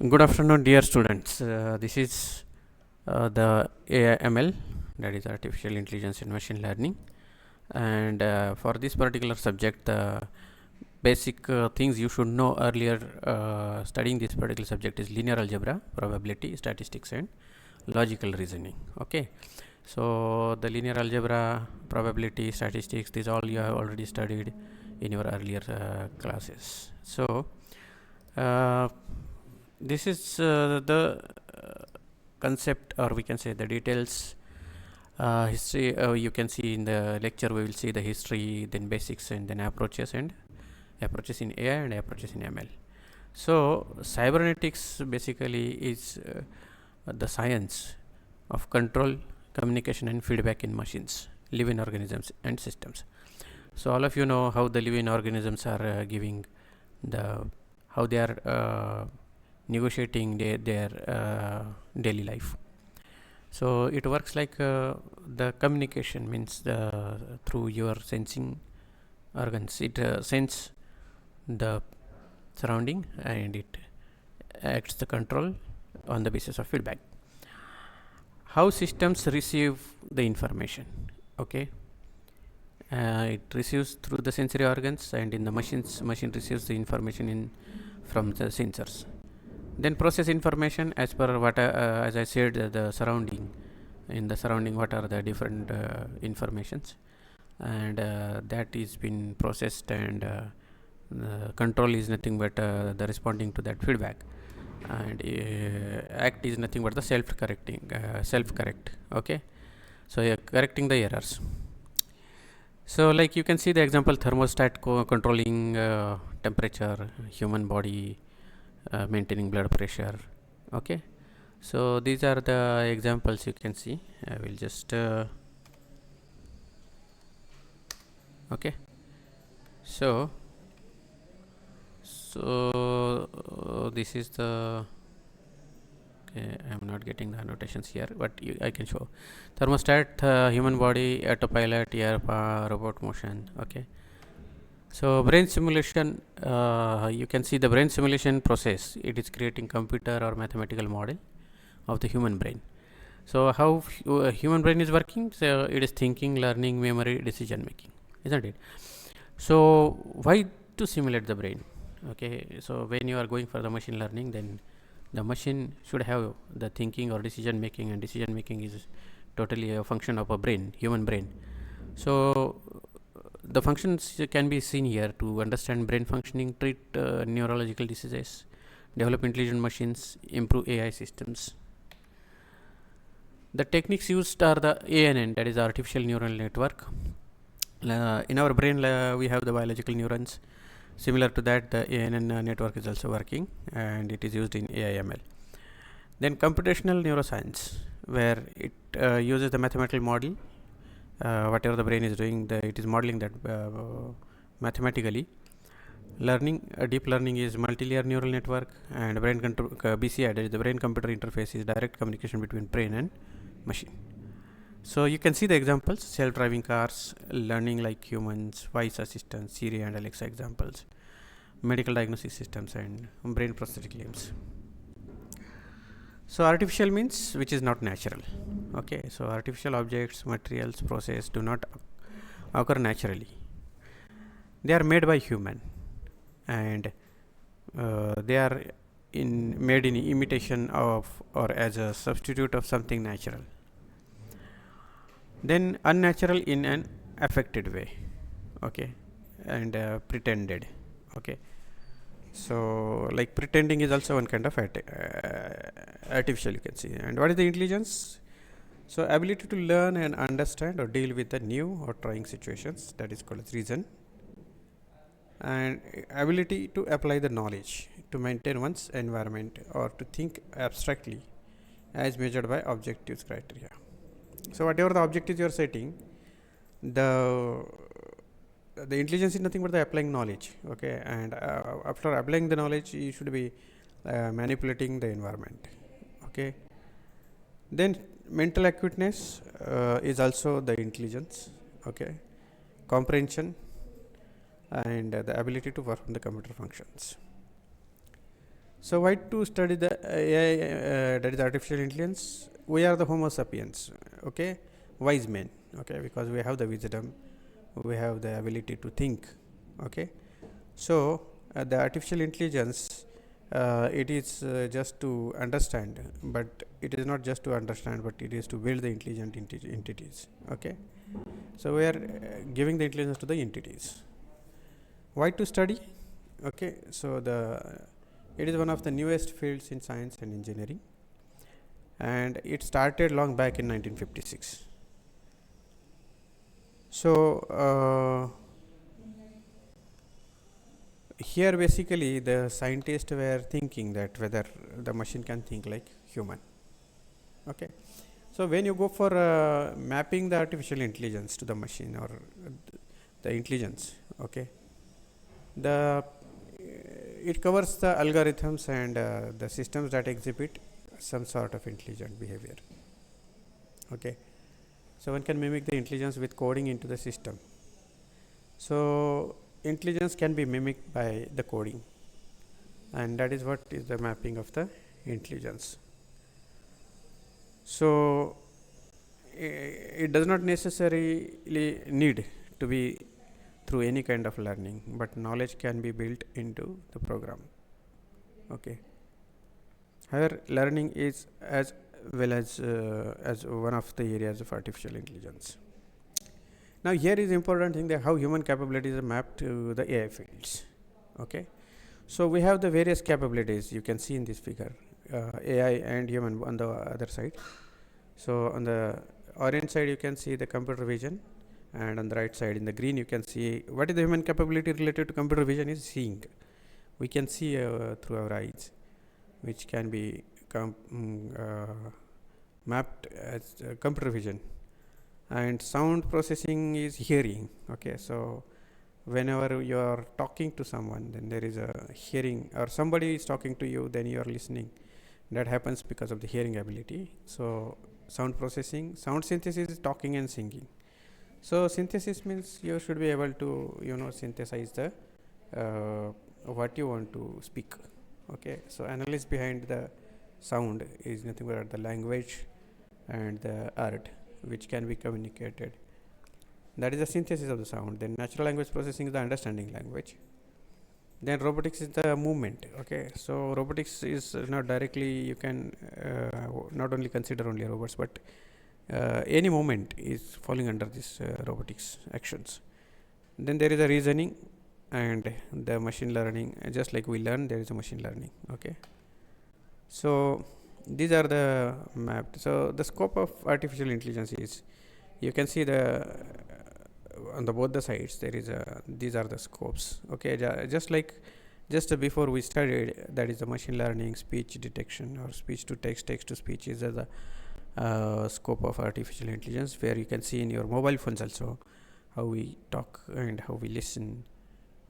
Good afternoon, dear students. This is the AIML, that is Artificial Intelligence and Machine Learning. And for this particular subject, the basic things you should know earlier studying this particular subject is linear algebra, probability, statistics, and logical reasoning. Okay. So the linear algebra, probability, statistics, these all you have already studied in your earlier classes. So this is the concept, or we can say the details. History, you can see in the lecture we will see the history, then basics, and then approaches in AI and approaches in ML. So cybernetics basically is the science of control, communication, and feedback in machines, living organisms, and systems. So all of you know how the living organisms are giving the how they are negotiating their daily life. So it works like the communication means through your sensing organs. It sense the surrounding and it acts the control on the basis of feedback. How systems receive the information? Okay, it receives through the sensory organs, and in the machine receives the information in from the sensors. Then process information as per what as I said, the surrounding. In the surrounding, what are the different informations, and that is been processed, and control is nothing but the responding to that feedback, and act is nothing but the self correct. Okay, so correcting the errors. So like you can see the example, thermostat controlling temperature, human body maintaining blood pressure. Okay, so these are the examples you can see. I will just okay. So this is the okay, I am not getting the annotations here, but I can show thermostat, human body, autopilot, air, robot motion. Okay, so brain simulation, you can see the brain simulation process. It is creating computer or mathematical model of the human brain. So how human brain is working? So it is thinking, learning, memory, decision making, isn't it? So why to simulate the brain? Okay, so when you are going for the machine learning, then the machine should have the thinking or decision making, and decision making is totally a function of a brain, human brain. So the functions can be seen here to understand brain functioning, treat neurological diseases, develop intelligent machines, improve AI systems. The techniques used are the ANN, that is artificial neural network. In our brain, we have the biological neurons. Similar to that, the ANN network is also working, and it is used in AIML. Then computational neuroscience, where it uses the mathematical model. Whatever the brain is doing, it is modeling that mathematically. Learning, deep learning is multi-layer neural network, and brain control BCI, that is the brain computer interface, is direct communication between brain and machine. So you can see the examples: self-driving cars, learning like humans, voice assistants, Siri and Alexa examples, medical diagnostic systems, and brain prosthetic limbs. So artificial means which is not natural. Okay, so artificial objects, materials, process do not occur naturally. They are made by human, and they are made in imitation of or as a substitute of something natural. Then unnatural in an affected way. Okay, and pretended. Okay, so like pretending is also one kind of artificial, you can see. And what is the intelligence? So ability to learn and understand or deal with the new or trying situations, that is called as reason. And ability to apply the knowledge to maintain one's environment or to think abstractly as measured by objectives criteria. So whatever the objectives you are setting, the intelligence is nothing but the applying knowledge. Okay, and after applying the knowledge, you should be manipulating the environment. Okay, then mental acuteness is also the intelligence. Okay, comprehension and the ability to perform the computer functions. So why to study the AI, that is artificial intelligence? We are the Homo sapiens, okay, wise men, okay, because we have the wisdom, we have the ability to think, okay. So the artificial intelligence, it is just to understand, but it is not just to understand, but it is to build the intelligent entities, okay. So we are giving the intelligence to the entities. Why to study? Okay, so it is one of the newest fields in science and engineering, and it started long back in 1956. So here basically the scientists were thinking that whether the machine can think like human. Okay, so when you go for mapping the artificial intelligence to the machine or the intelligence, okay, the it covers the algorithms and the systems that exhibit some sort of intelligent behavior, okay. So one can mimic the intelligence with coding into the system. So intelligence can be mimicked by the coding, and that is what is the mapping of the intelligence. So it does not necessarily need to be through any kind of learning, but knowledge can be built into the program, okay. However, learning is as well as one of the areas of artificial intelligence. Now here is important thing that how human capabilities are mapped to the AI fields, okay. So we have the various capabilities you can see in this figure, AI and human on the other side. So on the orange side you can see the computer vision, and on the right side in the green you can see what is the human capability related to computer vision is seeing. We can see through our eyes, which can be mapped as computer vision, and sound processing is hearing, okay. So whenever you are talking to someone, then there is a hearing, or somebody is talking to you, then you are listening. That happens because of the hearing ability. So sound processing, sound synthesis is talking and singing. So synthesis means you should be able to synthesize the what you want to speak, okay. So analysis behind the sound is nothing but the language and the art which can be communicated. That is the synthesis of the sound. Then natural language processing is the understanding language. Then robotics is the movement, okay. So robotics is not directly, you can not only consider only robots, but any movement is falling under this robotics actions. Then there is a reasoning and the machine learning, just like we learn, there is a machine learning, okay. So these are the mapped. So the scope of artificial intelligence is, you can see the on the both the sides there is a, these are the scopes, okay. Just before we studied, that is the machine learning, speech detection, or speech to text, text to speech is the scope of artificial intelligence, where you can see in your mobile phones also how we talk and how we listen,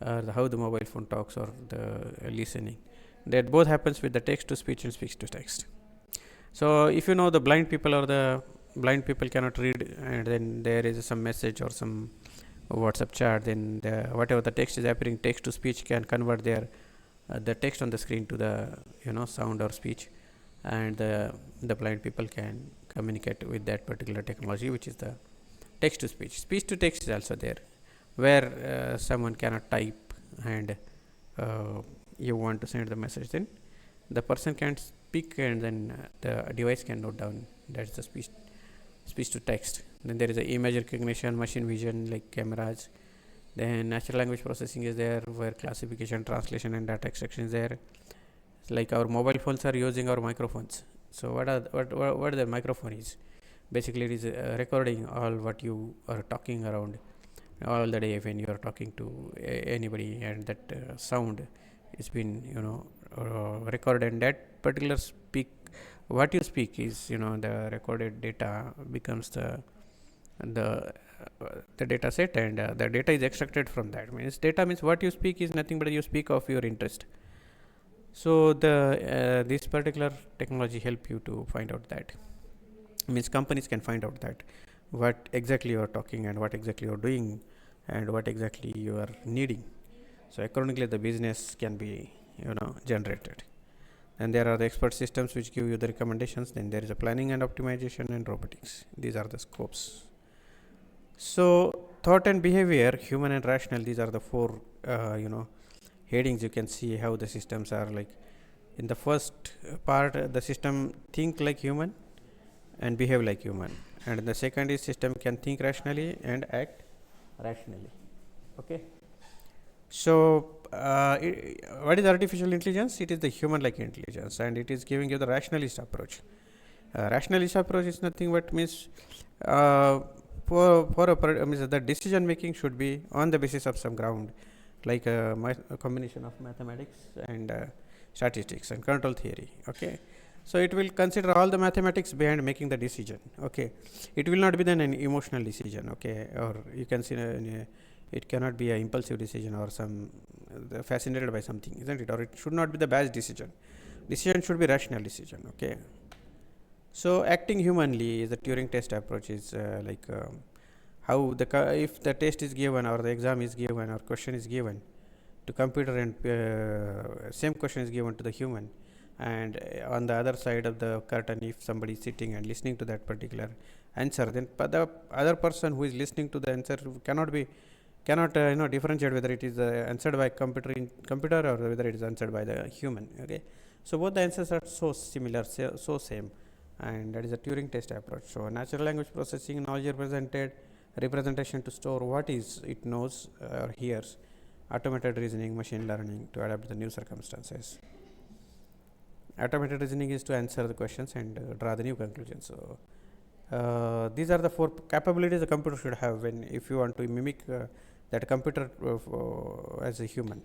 how the mobile phone talks or the listening. That both happens with the text to speech and speech to text. So if you know the blind people, or the blind people cannot read, and then there is some message or some WhatsApp chat, then whatever the text is appearing, text to speech can convert their the text on the screen to the sound or speech, and the blind people can communicate with that particular technology, which is the text to speech. Speech to text is also there, where someone cannot type, and you want to send the message, then the person can speak, and then the device can note down. That's the speech to text. Then there is a image recognition, machine vision like cameras. Then natural language processing is there, where classification, translation, and data extraction is there. It's like our mobile phones are using our microphones. So what the microphone is? Basically, it is recording all what you are talking around all the day when you are talking to anybody, and that sound is been recorded, and that particular what you speak is the recorded data becomes the data set, and the data is extracted from that. Means data means what you speak is nothing but you speak of your interest. So this particular technology help you to find out that. Means companies can find out that what exactly you are talking, and what exactly you are doing, and what exactly you are needing. So accordingly the business can be generated. And there are the expert systems which give you the recommendations. Then there is a planning and optimization and robotics. These are the scopes. So thought and behavior, human and rational, these are the four headings. You can see how the systems are like. In the first part, the system think like human and behave like human, and in the second is system can think rationally and act rationally. Okay. So what is artificial intelligence? It is the human like intelligence, and it is giving you the rationalist approach. Rationalist approach is nothing but means means the decision making should be on the basis of some ground, like a combination of mathematics and statistics and control theory. Okay. So it will consider all the mathematics behind making the decision. Okay. It will not be then an emotional decision. Okay. Or you can see it cannot be an impulsive decision or some fascinated by something, isn't it? Or it should not be the bad decision. Decision should be rational decision. Okay. So acting humanly is the Turing test approach. Is how if the test is given or the exam is given or question is given to computer and same question is given to the human, and on the other side of the curtain, if somebody is sitting and listening to that particular answer, then the other person who is listening to the answer cannot differentiate whether it is answered by computer or whether it is answered by the human. Okay. So both the answers are so similar, so same, and that is a Turing test approach. So natural language processing, knowledge representation to store what is it knows or hears, automated reasoning, machine learning to adapt to the new circumstances. Automated reasoning is to answer the questions and draw the new conclusions. So these are the four capabilities the computer should have when if you want to mimic that computer as a human.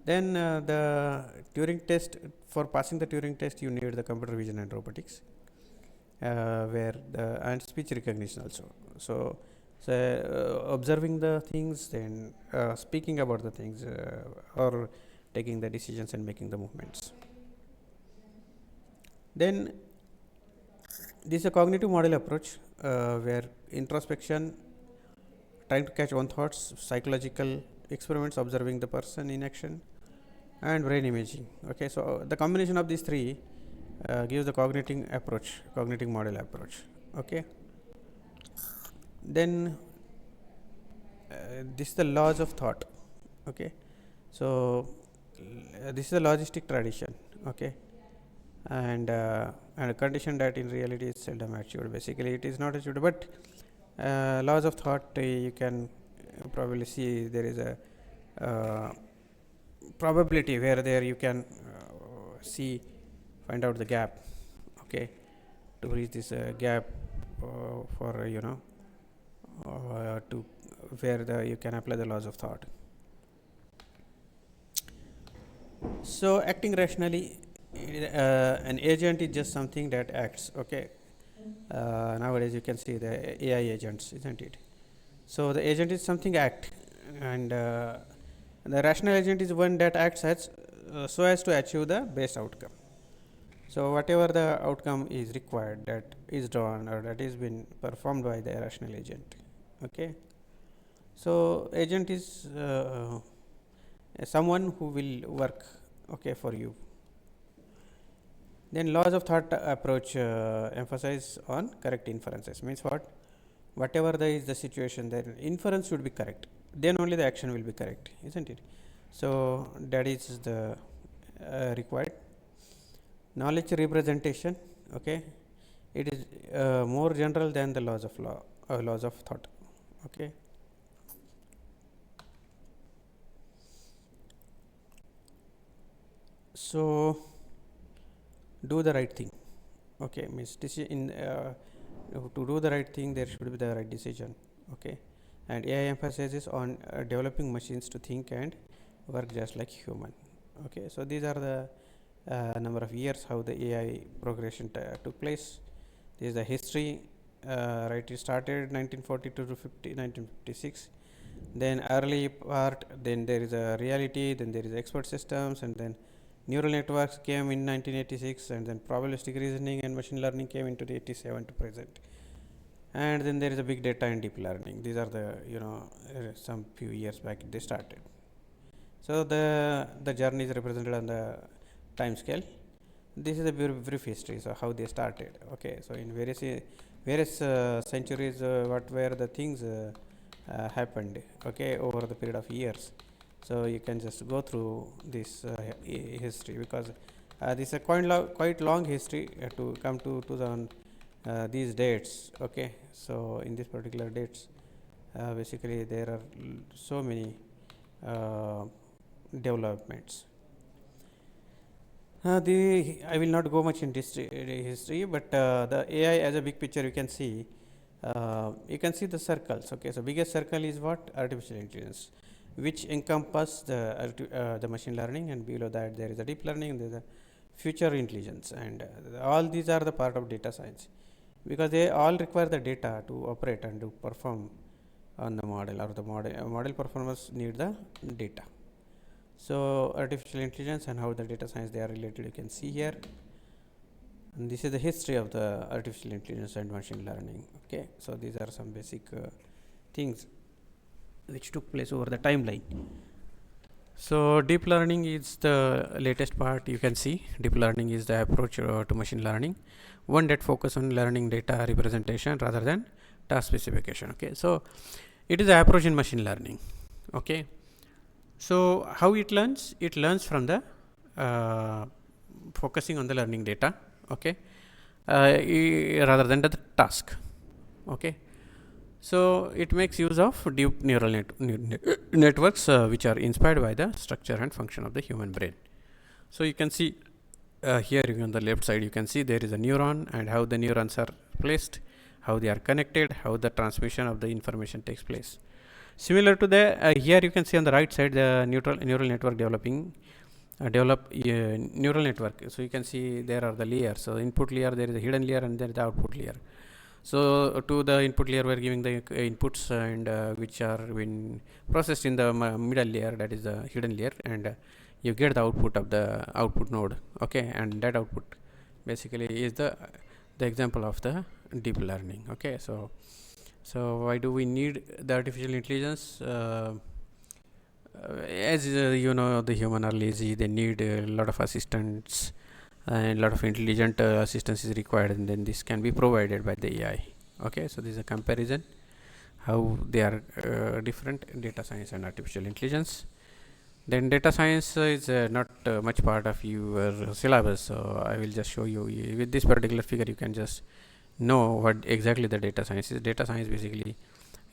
Then the Turing test, for passing the Turing test you need the computer vision and robotics, where the and speech recognition also. So observing the things, then speaking about the things, or taking the decisions and making the movements. Then this is a cognitive model approach, where introspection, trying to catch own thoughts, psychological experiments, observing the person in action, and brain imaging. Okay, so the combination of these three gives the cognitive model approach. Okay. Then this is the laws of thought. Okay. So this is a logistic tradition. Okay. And a condition that in reality is seldom achieved. Basically, it is not achieved, but laws of thought, you can probably see there is a probability where there you can find out the gap. Okay, to reach this gap for to where you can apply the laws of thought. So acting rationally, an agent is just something that acts. Okay. Nowadays you can see the AI agents, isn't it? So the agent is something act, and the rational agent is one that acts as so as to achieve the best outcome. So whatever the outcome is required, that is done or that is been performed by the rational agent. Okay. So agent is someone who will work, okay, for you. Then laws of thought approach emphasize on correct inferences. Means what? Whatever is the situation, then inference should be correct. Then only the action will be correct, isn't it? So that is the required. Knowledge representation. Okay, it is more general than the laws of thought. Okay. So do the right thing. Okay, means to do the right thing there should be the right decision. Okay, and AI emphasizes on developing machines to think and work just like human. Okay, so these are the number of years how the AI progression took place. This is the history. Right, it started 1942 to 1956. Then early part, then there is a reality, then there is expert systems, and then neural networks came in 1986, and then probabilistic reasoning and machine learning came into the 87 to present. And then there is a big data and deep learning. These are the some few years back they started. So the journey is represented on the time scale. This is a brief history, so how they started. Okay, so in various centuries, what were the things happened, okay, over the period of years. So you can just go through this history, because this is a quite long history to come to these dates. Okay, so in this particular dates, basically there are so many developments. I will not go much in history, but the AI as a big picture, you can see the circles. Okay, so biggest circle is what? Artificial intelligence, which encompass the machine learning, and below that there is a deep learning, and there is a future intelligence, and all these are the part of data science, because they all require the data to operate and to perform on the model, or the model performance need the data. So artificial intelligence and how the data science they are related, you can see here. And this is the history of the artificial intelligence and machine learning. Okay, so these are some basic things which took place over the timeline. So deep learning is the latest part. You can see deep learning is the approach to machine learning, one that focus on learning data representation rather than task specification. Okay, so it is the approach in machine learning. Okay, so how it learns? It learns from the focusing on the learning data. Okay, rather than the task. Okay, so it makes use of deep neural networks which are inspired by the structure and function of the human brain. So you can see here on the left side, you can see there is a neuron and how the neurons are placed, how they are connected, how the transmission of the information takes place. Similar to the here you can see on the right side the neural network developing neural network. So you can see there are the layers. So input layer, there is a hidden layer, and there is the output layer. So to the input layer we are giving the inputs, and which are been processed in the middle layer, that is the hidden layer, and you get the output of the output node. Okay, and that output basically is the example of the deep learning. Okay, so why do we need the artificial intelligence? As you know, the human are lazy, they need a lot of assistants, and a lot of intelligent assistance is required, and then this can be provided by the AI. Okay, so this is a comparison how they are different, data science and artificial intelligence. Then data science is not much part of your syllabus, so I will just show you with this particular figure. You can just know what exactly the data science is. Data science basically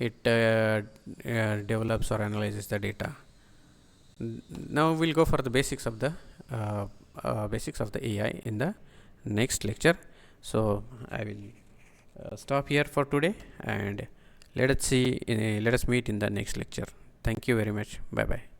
it develops or analyzes the data. Now we'll go for the basics of the AI in the next lecture. So I will stop here for today, and let us meet in the next lecture. Thank you very much. Bye bye.